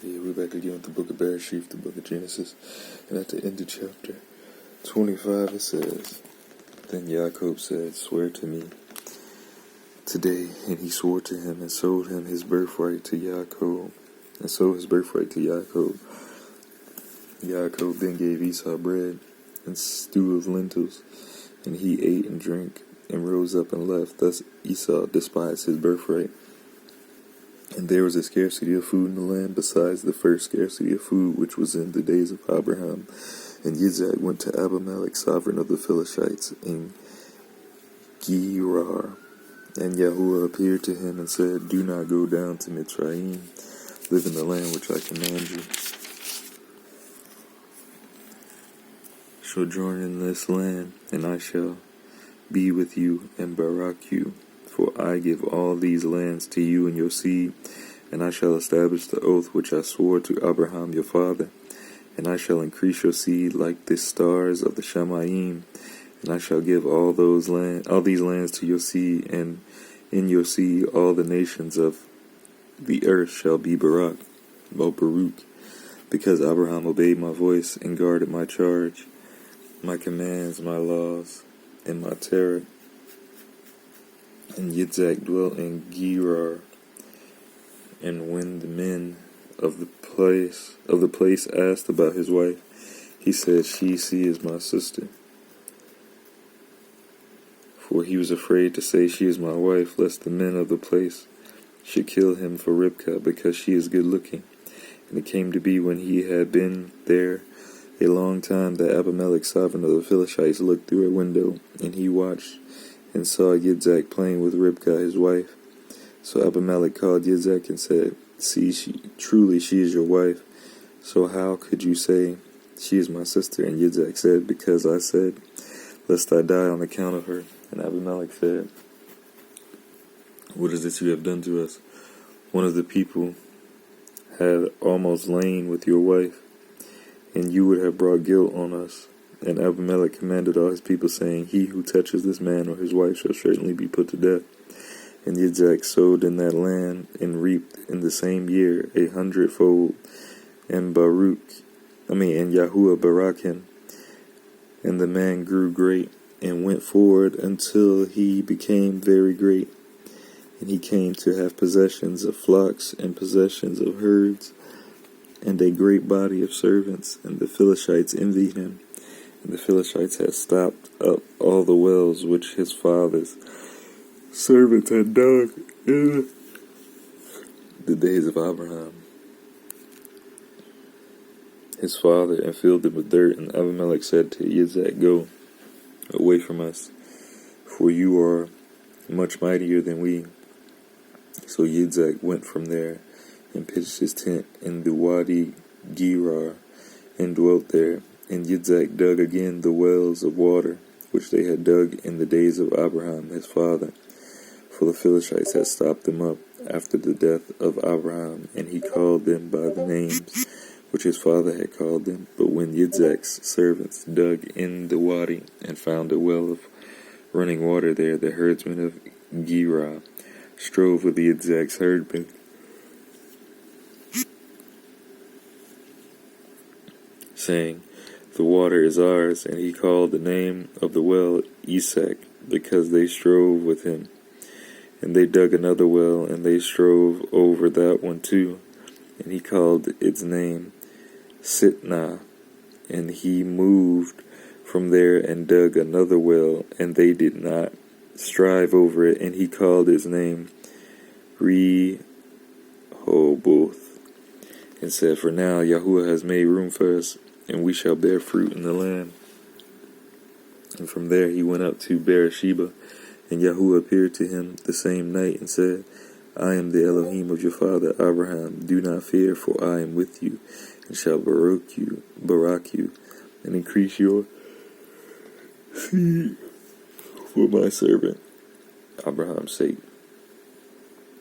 Yeah, we're back again with the book of Bereshith, the book of Genesis. And at the end of chapter 25 it says, Then Yaakov said, Swear to me today. And he swore to him and sold him his birthright to Yaakov. Yaakov then gave Esau bread and stew of lentils, and he ate and drank and rose up and left. Thus Esau despised his birthright. And there was a scarcity of food in the land, besides the first scarcity of food which was in the days of Abraham. And Yitzhak went to Abimelech, sovereign of the Philistines, in Gerar. And Yahuah appeared to him and said, Do not go down to Mitzrayim, live in the land which I command you. Sojourn in this land, and I shall be with you and barak you. For I give all these lands to you and your seed, and I shall establish the oath which I swore to Abraham your father. And I shall increase your seed like the stars of the Shamayim, and I shall give all these lands to your seed, and in your seed all the nations of the earth shall be Baruch, because Abraham obeyed my voice and guarded my charge, my commands, my laws, and my terror. And Yitzhak dwelt in Gerar. And when the men of the place asked about his wife, he said, She is my sister. For he was afraid to say, She is my wife, lest the men of the place should kill him for Ribkah, because she is good looking. And it came to be, when he had been there a long time, that Abimelech, sovereign of the Philistines, looked through a window, and he watched and saw Yitzhak playing with Ribkah his wife. So Abimelech called Yitzhak and said, See, truly she is your wife. So how could you say, She is my sister? And Yitzhak said, Because I said, Lest I die on account of her. And Abimelech said, What is this you have done to us? One of the people had almost lain with your wife, and you would have brought guilt on us. And Abimelech commanded all his people, saying, He who touches this man or his wife shall certainly be put to death. And Yitzhak sowed in that land and reaped in the same year 100-fold. And Yahuah barak him. And the man grew great and went forward until he became very great. And he came to have possessions of flocks and possessions of herds and a great body of servants. And the Philistines envied him. And the Philistines had stopped up all the wells which his father's servants had dug in the days of Abraham his father, and filled them with dirt. And Abimelech said to Yitzhak, Go away from us, for you are much mightier than we. So Yitzhak went from there and pitched his tent in the Wadi Gerar and dwelt there. And Yitzhak dug again the wells of water which they had dug in the days of Abraham his father, for the Philistines had stopped them up after the death of Abraham, and he called them by the names which his father had called them. But when Yitzhak's servants dug in the wadi and found a well of running water there, the herdsmen of Gerar strove with Yitzhak's herdmen, saying, The water is ours. And he called the name of the well Esek, because they strove with him. And they dug another well, and they strove over that one too. And he called its name Sitnah. And he moved from there and dug another well, and they did not strive over it. And he called its name Rehoboth, and said, For now Yahuah has made room for us, and we shall bear fruit in the land. And from there he went up to Beersheba, and Yahuah appeared to him the same night and said, I am the Elohim of your father Abraham. Do not fear, for I am with you, and shall barak you, and increase your seed for my servant Abraham's sake.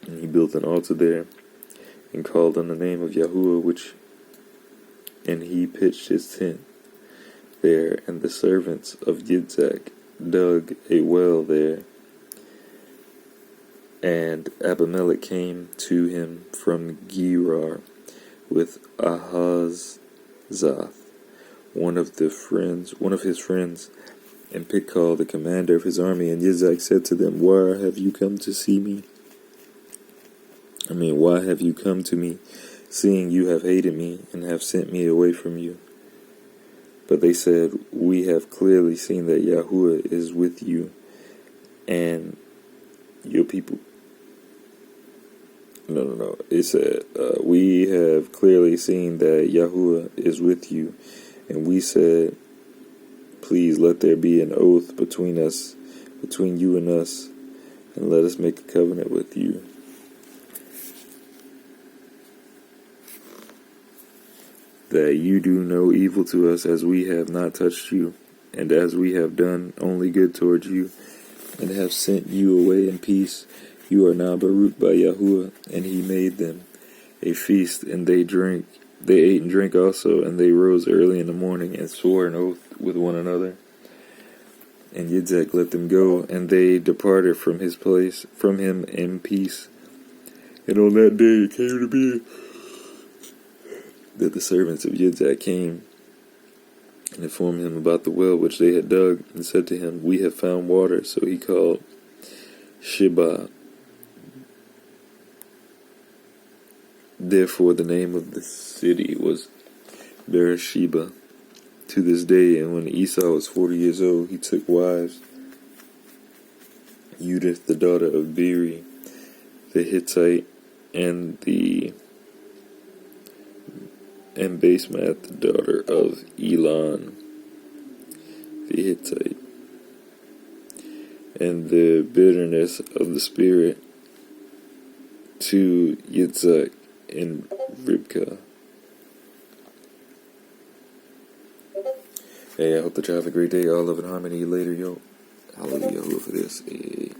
And he built an altar there, and called on the name of Yahuah, and he pitched his tent there, and the servants of Yitzhak dug a well there. And Abimelech came to him from Gerar with with Ahazzath, one of his friends, and Pichal, the commander of his army. And Yitzhak said to them, Why have you come to me, seeing you have hated me, and have sent me away from you? But they said, We have clearly seen that Yahuah is with you, and your people. No. It said, we have clearly seen that Yahuah is with you. And we said, Please let there be an oath between you and us, and let us make a covenant with you. That you do no evil to us, as we have not touched you, and as we have done only good towards you, and have sent you away in peace. You are now Baruch by Yahuah. And he made them a feast, and they ate and drank also, and they rose early in the morning, and swore an oath with one another. And Yitzhak let them go, and they departed from him in peace. And on that day it came to be that the servants of Yitzhak came and informed him about the well which they had dug, and said to him, We have found water. So he called Sheba. Therefore the name of the city was Bereshith to this day. And when Esau was 40 years old, he took wives. Judith, the daughter of Beri, the Hittite, and Basemath, the daughter of Elon, the Hittite. And the bitterness of the spirit to Yitzhak and Ribkah. Hey, I hope that you have a great day. All love and harmony later, yo. Hallelujah for this. Hey.